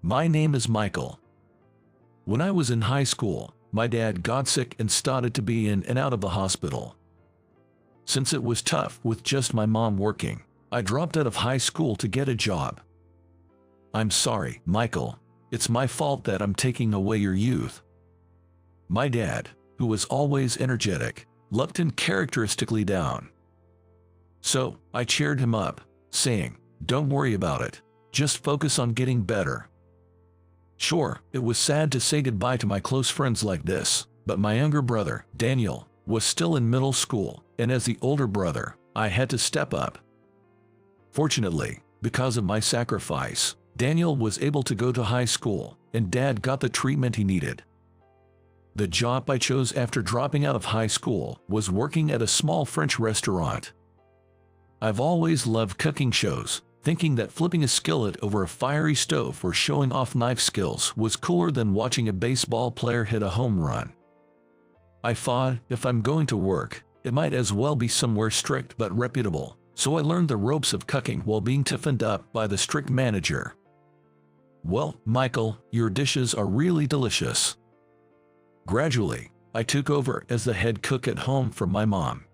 My name is Michael. When I was in high school, my dad got sick and started to be in and out of the hospital. Since it was tough with just my mom working, I dropped out of high school to get a job. I'm sorry, Michael. It's my fault that I'm taking away your youth. My dad, who was always energetic, looked uncharacteristically down. So, I cheered him up, saying, "Don't worry about it. Just focus on getting better." Sure, it was sad to say goodbye to my close friends like this, but my younger brother, Daniel, was still in middle school, and as the older brother, I had to step up. Fortunately, because of my sacrifice, Daniel was able to go to high school, and Dad got the treatment he needed. The job I chose after dropping out of high school was working at a small French restaurant. I've always loved cooking shows, thinking that flipping a skillet over a fiery stove or showing off knife skills was cooler than watching a baseball player hit a home run. I thought, if I'm going to work, it might as well be somewhere strict but reputable, so I learned the ropes of cooking while being toughened up by the strict manager. "Well, Michael, your dishes are really delicious." Gradually, I took over as the head cook at home for my mom.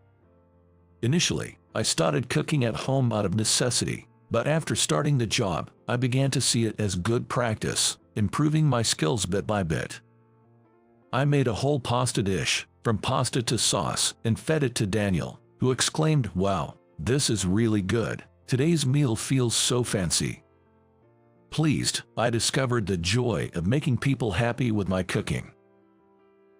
Initially, I started cooking at home out of necessity, but after starting the job, I began to see it as good practice, improving my skills bit by bit. I made a whole pasta dish, from pasta to sauce, and fed it to Daniel, who exclaimed, "Wow, this is really good. Today's meal feels so fancy." Pleased, I discovered the joy of making people happy with my cooking.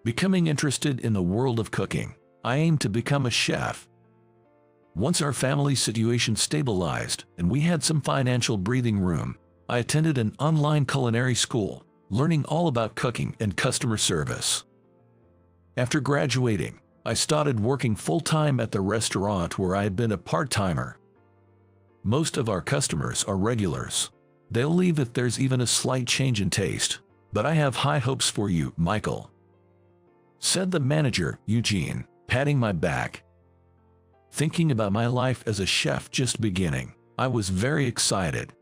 Becoming interested in the world of cooking, I aimed to become a chef. Once our family situation stabilized and we had some financial breathing room, I attended an online culinary school, learning all about cooking and customer service. After graduating, I started working full-time at the restaurant where I had been a part-timer. Most of our customers are regulars. They'll leave if there's even a slight change in taste, but I have high hopes for you, Michael," said the manager, Eugene, patting my back. Thinking about my life as a chef just beginning, I was very excited.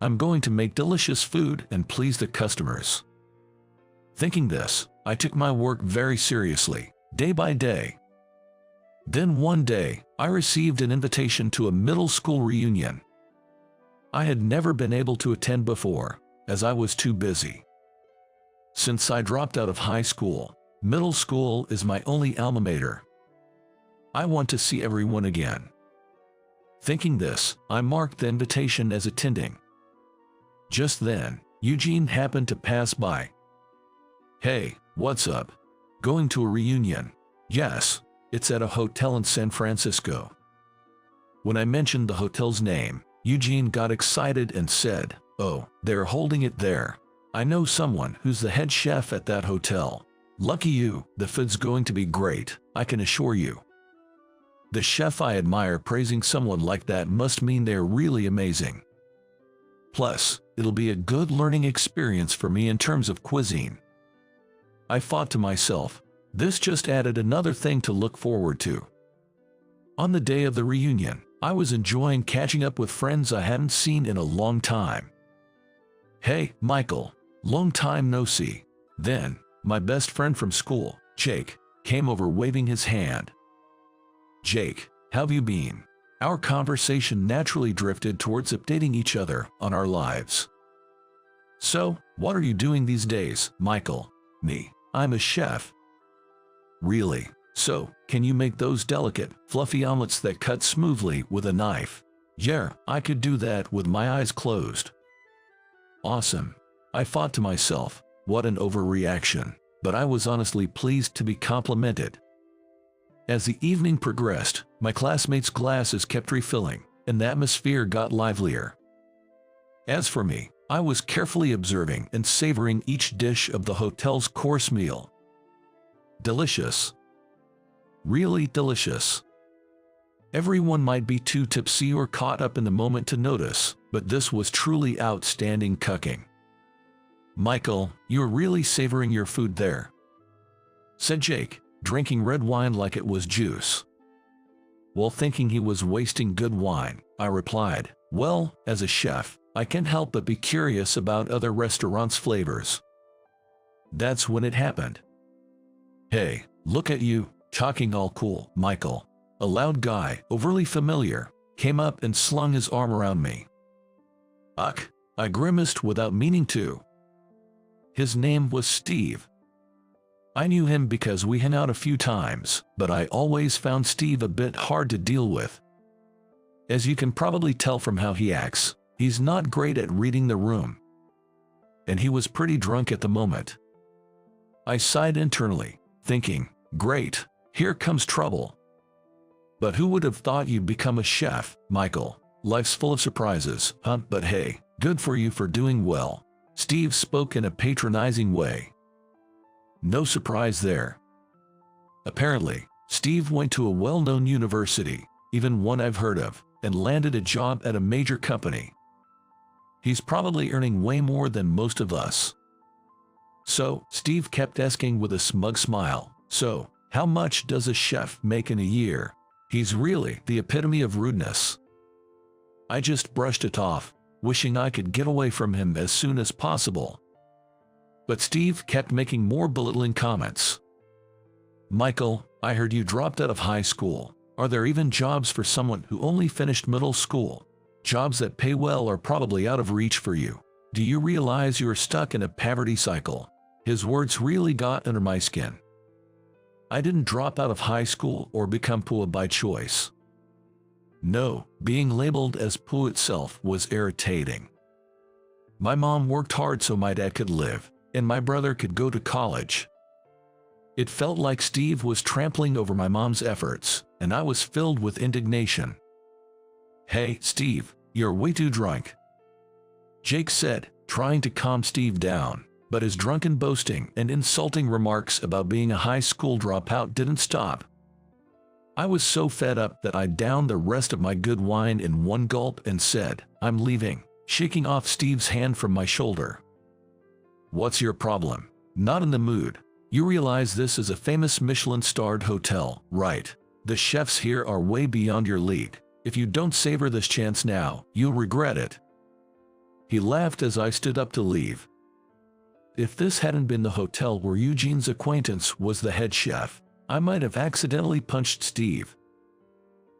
I'm going to make delicious food and please the customers. Thinking this, I took my work very seriously, day by day. Then one day, I received an invitation to a middle school reunion. I had never been able to attend before, as I was too busy. Since I dropped out of high school, middle school is my only alma mater. I want to see everyone again. Thinking this, I marked the invitation as attending. Just then, Eugene happened to pass by. "Hey, what's up? Going to a reunion?" "Yes, it's at a hotel in San Francisco." When I mentioned the hotel's name, Eugene got excited and said, "Oh, they're holding it there. I know someone who's the head chef at that hotel. Lucky you, the food's going to be great, I can assure you." The chef I admire praising someone like that must mean they're really amazing. Plus, it'll be a good learning experience for me in terms of cuisine. I thought to myself, this just added another thing to look forward to. On the day of the reunion, I was enjoying catching up with friends I hadn't seen in a long time. "Hey, Michael, long time no see." Then, my best friend from school, Jake, came over waving his hand. "Jake, how've you been?" Our conversation naturally drifted towards updating each other on our lives. "So, what are you doing these days, Michael?" "Me, I'm a chef." "Really? So, can you make those delicate, fluffy omelets that cut smoothly with a knife?" "Yeah, I could do that with my eyes closed." Awesome. I thought to myself, what an overreaction, but I was honestly pleased to be complimented. As the evening progressed, my classmates' glasses kept refilling, and the atmosphere got livelier. As for me, I was carefully observing and savoring each dish of the hotel's course meal. Delicious. Really delicious. Everyone might be too tipsy or caught up in the moment to notice, but this was truly outstanding cooking. "Michael, you're really savoring your food there," said Jake, drinking red wine like it was juice. While thinking he was wasting good wine, I replied, "Well, as a chef, I can't help but be curious about other restaurants' flavors. That's when it happened. "Hey, look at you, talking all cool, Michael." A loud guy, overly familiar, came up and slung his arm around me. "Ugh," I grimaced without meaning to. His name was Steve. I knew him because we hung out a few times, but I always found Steve a bit hard to deal with. As you can probably tell from how he acts, he's not great at reading the room. And he was pretty drunk at the moment. I sighed internally, thinking, great, here comes trouble. But who would have thought you'd become a chef, Michael? Life's full of surprises, huh? But hey, good for you for doing well. Steve spoke in a patronizing way. No surprise there. Apparently, Steve went to a well-known university, even one I've heard of, and landed a job at a major company. He's probably earning way more than most of us. So, Steve kept asking with a smug smile, "So, how much does a chef make in a year?" He's really the epitome of rudeness. I just brushed it off, wishing I could get away from him as soon as possible. But Steve kept making more belittling comments. "Michael, I heard you dropped out of high school. Are there even jobs for someone who only finished middle school? Jobs that pay well are probably out of reach for you. Do you realize you're stuck in a poverty cycle?" His words really got under my skin. I didn't drop out of high school or become poor by choice. No, being labeled as poor itself was irritating. My mom worked hard so my dad could live, and my brother could go to college. It felt like Steve was trampling over my mom's efforts, and I was filled with indignation. "Hey, Steve, you're way too drunk," Jake said, trying to calm Steve down, but his drunken boasting and insulting remarks about being a high school dropout didn't stop. I was so fed up that I downed the rest of my good wine in one gulp and said, "I'm leaving," shaking off Steve's hand from my shoulder. "What's your problem? Not in the mood. You realize this is a famous Michelin-starred hotel, right? The chefs here are way beyond your league. If you don't savor this chance now, you'll regret it." He laughed as I stood up to leave. If this hadn't been the hotel where Eugene's acquaintance was the head chef, I might have accidentally punched Steve.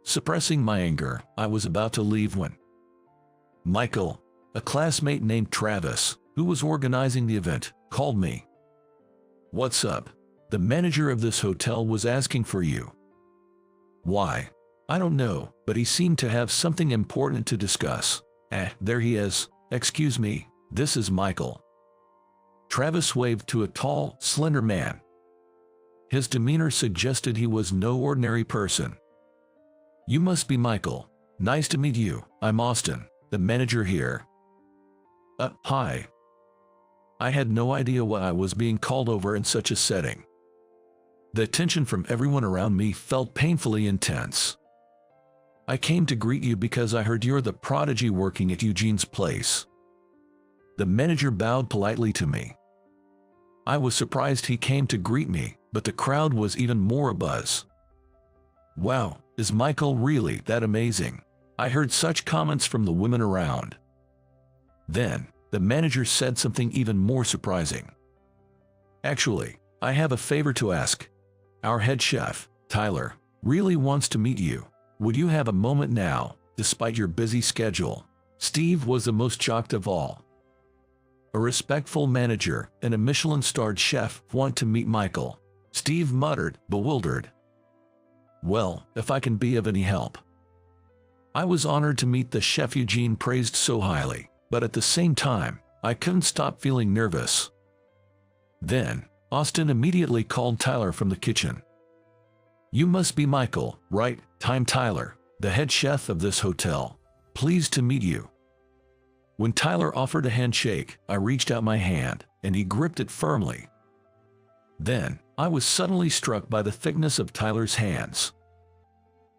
Suppressing my anger, I was about to leave when Michael, a classmate named Travis, who was organizing the event, called me. "What's up? The manager of this hotel was asking for you." "Why?" "I don't know, but he seemed to have something important to discuss." There he is. "Excuse me, this is Michael." Travis waved to a tall, slender man. His demeanor suggested he was no ordinary person. "You must be Michael. Nice to meet you. I'm Austin, the manager here." Hi." I had no idea why I was being called over in such a setting. The tension from everyone around me felt painfully intense. "I came to greet you because I heard you're the prodigy working at Eugene's place." The manager bowed politely to me. I was surprised he came to greet me, but the crowd was even more abuzz. "Wow, is Michael really that amazing?" I heard such comments from the women around. Then, the manager said something even more surprising. "Actually, I have a favor to ask. Our head chef, Tyler, really wants to meet you. Would you have a moment now, despite your busy schedule?" Steve was the most shocked of all. A respectful manager and a Michelin-starred chef want to meet Michael. Steve muttered, bewildered. "Well, if I can be of any help." I was honored to meet the chef Eugene praised so highly, but at the same time, I couldn't stop feeling nervous. Then, Austin immediately called Tyler from the kitchen. "You must be Michael, right? I'm Tyler, the head chef of this hotel. Pleased to meet you." When Tyler offered a handshake, I reached out my hand, and he gripped it firmly. Then, I was suddenly struck by the thickness of Tyler's hands.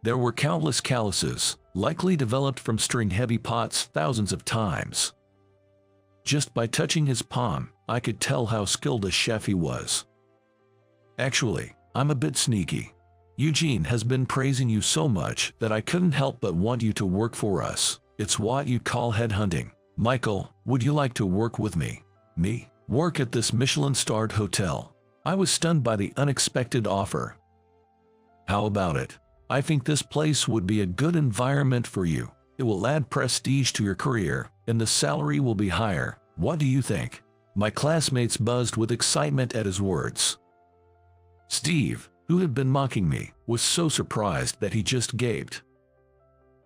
There were countless calluses, likely developed from stirring heavy pots thousands of times. Just by touching his palm, I could tell how skilled a chef he was. "Actually, I'm a bit sneaky. Eugene has been praising you so much that I couldn't help but want you to work for us. It's what you'd call headhunting." Michael, would you like to work with me? Me? Work at this Michelin-starred hotel? I was stunned by the unexpected offer. How about it? I think this place would be a good environment for you. It will add prestige to your career, and the salary will be higher. What do you think? My classmates buzzed with excitement at his words. Steve, who had been mocking me, was so surprised that he just gaped.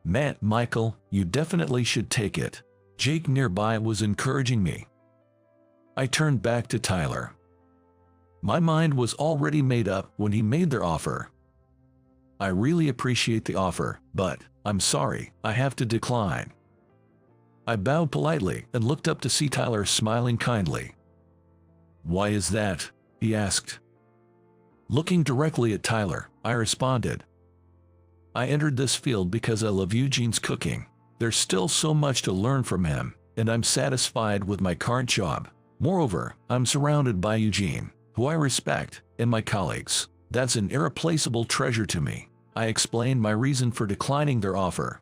Man, Michael, you definitely should take it. Jake nearby was encouraging me. I turned back to Tyler. My mind was already made up when he made their offer. I really appreciate the offer, but I'm sorry, I have to decline. I bowed politely and looked up to see Tyler smiling kindly. Why is that? He asked. Looking directly at Tyler, I responded. I entered this field because I love Eugene's cooking. There's still so much to learn from him, and I'm satisfied with my current job. Moreover, I'm surrounded by Eugene, who I respect, and my colleagues. That's an irreplaceable treasure to me. I explained my reason for declining their offer.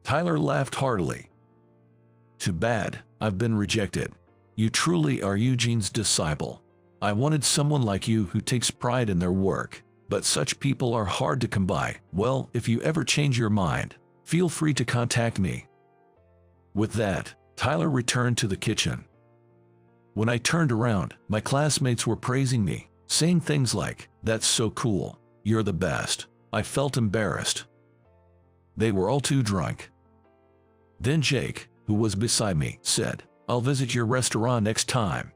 Tyler laughed heartily. Too bad, I've been rejected. You truly are Eugene's disciple. I wanted someone like you who takes pride in their work, but such people are hard to come by. Well, if you ever change your mind, feel free to contact me. With that, Tyler returned to the kitchen. When I turned around, my classmates were praising me, saying things like, "That's so cool. You're the best." I felt embarrassed. They were all too drunk. Then Jake, who was beside me, said, "I'll visit your restaurant next time."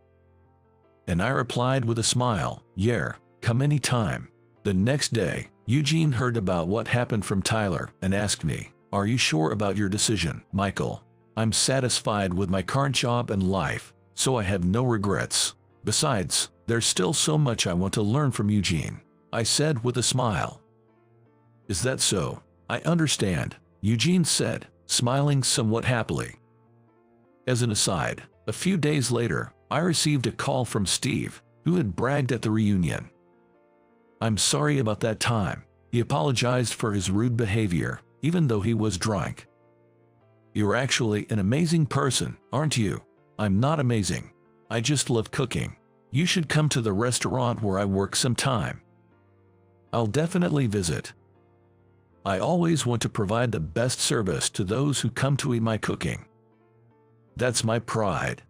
And I replied with a smile, "Yeah, come anytime." The next day, Eugene heard about what happened from Tyler and asked me, "Are you sure about your decision, Michael?" I'm satisfied with my current job and life, so I have no regrets. Besides, there's still so much I want to learn from Eugene, I said with a smile. Is that so? I understand, Eugene said, smiling somewhat happily. As an aside, a few days later, I received a call from Steve, who had bragged at the reunion. I'm sorry about that time. He apologized for his rude behavior, even though he was drunk. You're actually an amazing person, aren't you? I'm not amazing. I just love cooking. You should come to the restaurant where I work sometime. I'll definitely visit. I always want to provide the best service to those who come to eat my cooking. That's my pride.